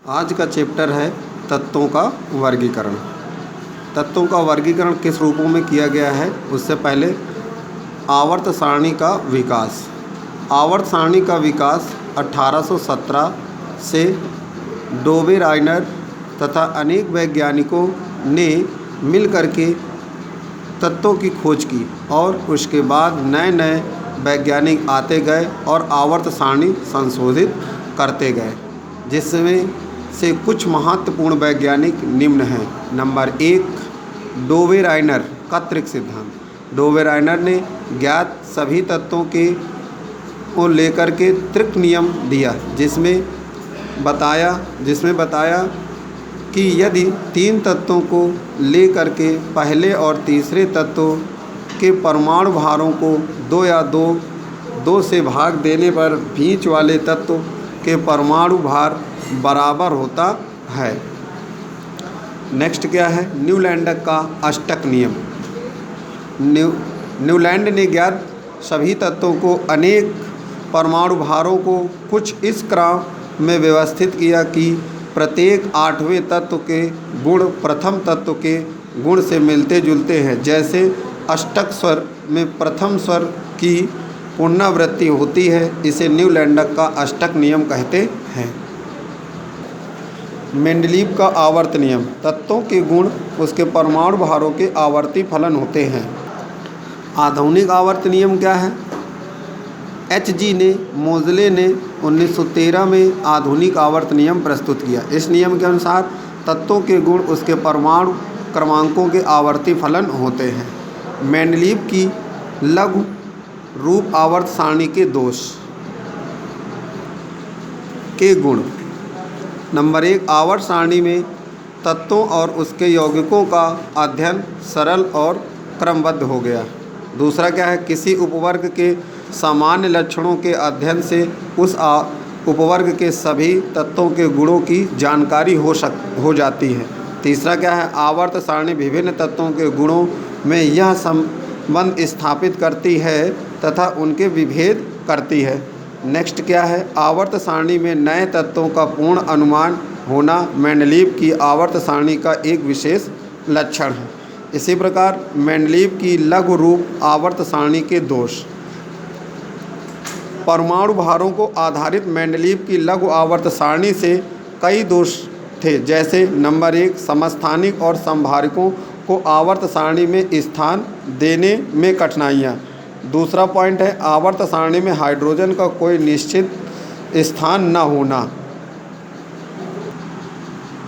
आज का चैप्टर है तत्वों का वर्गीकरण। तत्वों का वर्गीकरण किस रूपों में किया गया है, उससे पहले आवर्त सारणी का विकास। आवर्त सारणी का विकास 1817 से डोबेराइनर तथा अनेक वैज्ञानिकों ने मिल करके तत्वों की खोज की और उसके बाद नए नए वैज्ञानिक आते गए और आवर्त सारणी संशोधित करते गए, जिसमें से कुछ महत्वपूर्ण वैज्ञानिक निम्न हैं। नंबर 1, डोबेराइनर का त्रिक सिद्धांत। डोबेराइनर ने ज्ञात सभी तत्वों को लेकर के त्रिक नियम दिया, जिसमें बताया कि यदि 3 तत्वों को लेकर के पहले और तीसरे तत्वों के परमाणु भारों को 2 या 2 से भाग देने पर बीच वाले तत्व के परमाणु भार बराबर होता है। नेक्स्ट क्या है, न्यूलैंड का अष्टक नियम। न्यूलैंड ने ज्ञात सभी तत्वों को अनेक परमाणु भारों को कुछ इस क्रम में व्यवस्थित किया कि प्रत्येक 8वें तत्व के गुण प्रथम तत्व के गुण से मिलते जुलते हैं। जैसे अष्टक स्वर में प्रथम स्वर की पुनरावृत्ति होती है, इसे न्यूलैंड का अष्टक नियम कहते हैं। मेंडलीव का आवर्त नियम। तत्वों के गुण उसके परमाणु भारों के आवर्ती फलन होते हैं। आधुनिक आवर्त नियम क्या है? H.G. मोज़ले ने 1913 में आधुनिक आवर्त नियम प्रस्तुत किया। इस नियम के अनुसार तत्वों के गुण उसके परमाणु क्रमांकों के आवर्ती फलन होते हैं। मेंडलीव की लघु रूप आवर्त सारणी के दोष के गुण। नंबर 1, आवर्त सारणी में तत्वों और उसके यौगिकों का अध्ययन सरल और क्रमबद्ध हो गया। दूसरा क्या है, किसी उपवर्ग के सामान्य लक्षणों के अध्ययन से उस उपवर्ग के सभी तत्वों के गुणों की जानकारी हो जाती है। तीसरा क्या है, आवर्त सारणी विभिन्न तत्वों के गुणों में यह संबंध स्थापित करती है तथा उनके विभेद करती है। नेक्स्ट क्या है, आवर्त सारणी में नए तत्वों का पूर्ण अनुमान होना मेंडलीव की आवर्त सारणी का एक विशेष लक्षण है। इसी प्रकार मेंडलीव की लघु रूप आवर्त सारणी के दोष। परमाणु भारों को आधारित मेंडलीव की लघु आवर्त सारणी से कई दोष थे, जैसे नंबर 1, समस्थानिक और समभारिकों को आवर्त सारणी में स्थान देने में कठिनाइयाँ। दूसरा पॉइंट है, आवर्त सारणी में हाइड्रोजन का कोई निश्चित स्थान न होना।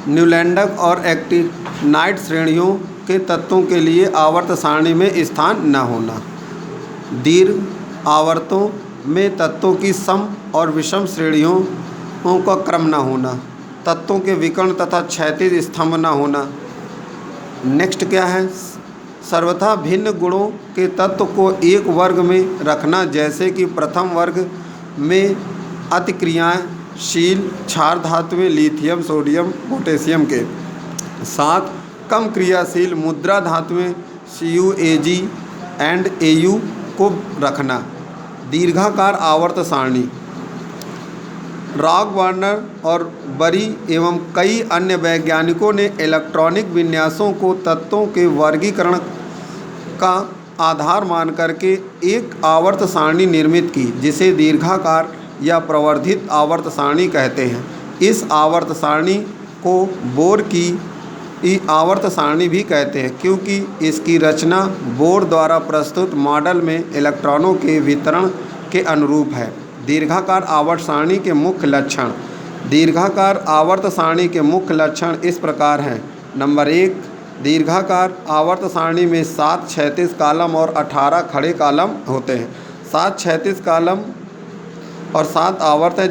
न्यूलैंडक और एक्टिनाइड श्रेणियों के तत्वों के लिए आवर्त सारणी में स्थान न होना। दीर्घ आवर्तों में तत्वों की सम और विषम श्रेणियों का क्रम न होना। तत्वों के विकर्ण तथा क्षैतिज स्तंभ न होना। नेक्स्ट क्या है, सर्वथा भिन्न गुणों के तत्व को एक वर्ग में रखना, जैसे कि प्रथम वर्ग में अतिक्रियाशील क्षार धातुएं लिथियम, सोडियम, पोटेशियम के साथ कम क्रियाशील मुद्रा धातुएं Cu, Ag एंड Au को रखना। दीर्घाकार आवर्त सारणी। रॉग वार्नर और बरी एवं कई अन्य वैज्ञानिकों ने इलेक्ट्रॉनिक विन्यासों को तत्वों के वर्गीकरण का आधार मान करके एक आवर्त सारणी निर्मित की, जिसे दीर्घाकार या प्रवर्धित आवर्त सारणी कहते हैं। इस आवर्त सारणी को बोर की आवर्त सारणी भी कहते हैं, क्योंकि इसकी रचना बोर द्वारा प्रस्तुत मॉडल में इलेक्ट्रॉनों के वितरण के अनुरूप है। दीर्घाकार आवर्त सारणी के मुख्य लक्षण। दीर्घाकार आवर्त सारणी के मुख्य लक्षण इस प्रकार हैं। नंबर 1, दीर्घाकार आवर्त सारणी में 7 क्षैतिज कॉलम और 18 खड़े कॉलम होते हैं। 7 क्षैतिज कॉलम और 7 आवर्त है,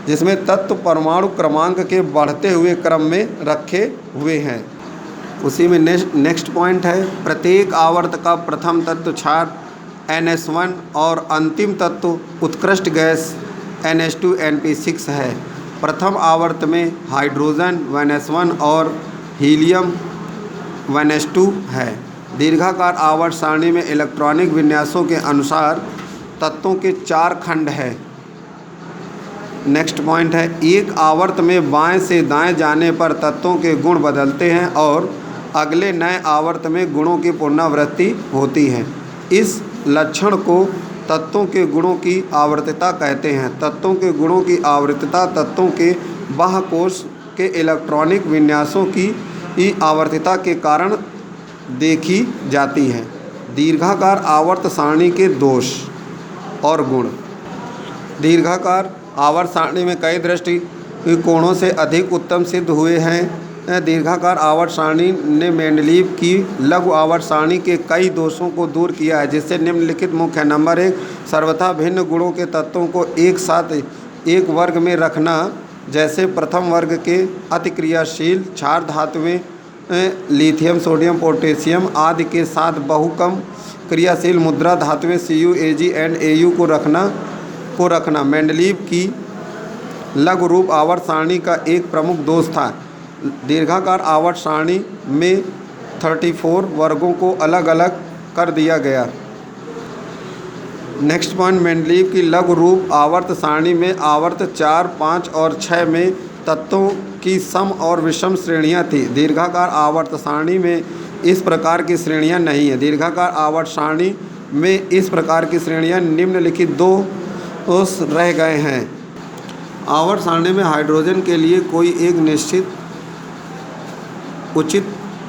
जिसमें तत्व परमाणु क्रमांक के बढ़ते हुए क्रम में रखे हुए हैं। उसी में नेक्स्ट पॉइंट है, प्रत्येक आवर्त का प्रथम तत्व क्षार NS1 और अंतिम तत्व उत्कृष्ट गैस NH2 NP6 है। प्रथम आवर्त में हाइड्रोजन 1s1 और हीलियम 1s2 है। दीर्घाकार आवर्त सारणी में इलेक्ट्रॉनिक विन्यासों के अनुसार तत्वों के 4 खंड हैं। नेक्स्ट पॉइंट है, एक आवर्त में बाएं से दाएं जाने पर तत्वों के गुण बदलते हैं और अगले नए आवर्त में गुणों की पुनरावृत्ति होती है। इस लक्षण को तत्वों के गुणों की आवर्तता कहते हैं। तत्वों के गुणों की आवर्तता तत्वों के बाह्य कोश के इलेक्ट्रॉनिक विन्यासों की आवर्तता के कारण देखी जाती है। दीर्घाकार आवर्त सारणी के दोष और गुण। दीर्घाकार आवर्त सारणी में कई दृष्टिकोणों से अधिक उत्तम सिद्ध हुए हैं। दीर्घाकार आवर्त सारणी ने मेंडलीव की लघु आवर्त सारणी के कई दोषों को दूर किया है, जिससे निम्नलिखित मुख्य है। नंबर 1, सर्वथा भिन्न गुणों के तत्वों को एक साथ एक वर्ग में रखना, जैसे प्रथम वर्ग के अतिक्रियाशील क्षार धातुएं लिथियम, सोडियम, पोटेशियम आदि के साथ बहुकम क्रियाशील मुद्रा धातुएं Cu, Ag एंड Au को रखना मेंडलीव की लघु रूप आवर्त सारणी का एक प्रमुख दोष था। दीर्घाकार आवर्त सारणी में 34 वर्गों को अलग अलग कर दिया गया। नेक्स्ट पॉइंट, मेंडलीव की लघु रूप आवर्त सारणी में आवर्त 4, 5 और 6 में तत्वों की सम और विषम श्रेणियां थी। दीर्घाकार आवर्त सारणी में इस प्रकार की श्रेणियां नहीं है। दीर्घाकार आवर्त सारणी में इस प्रकार की श्रेणियां निम्नलिखित दो रह गए हैं। आवर्त सारणी में हाइड्रोजन के लिए कोई एक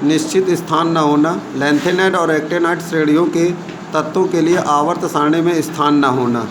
निश्चित स्थान न होना, लैंथेनाइड और एक्टेनाइड श्रेणियों के तत्वों के लिए आवर्त सारणी में स्थान न होना।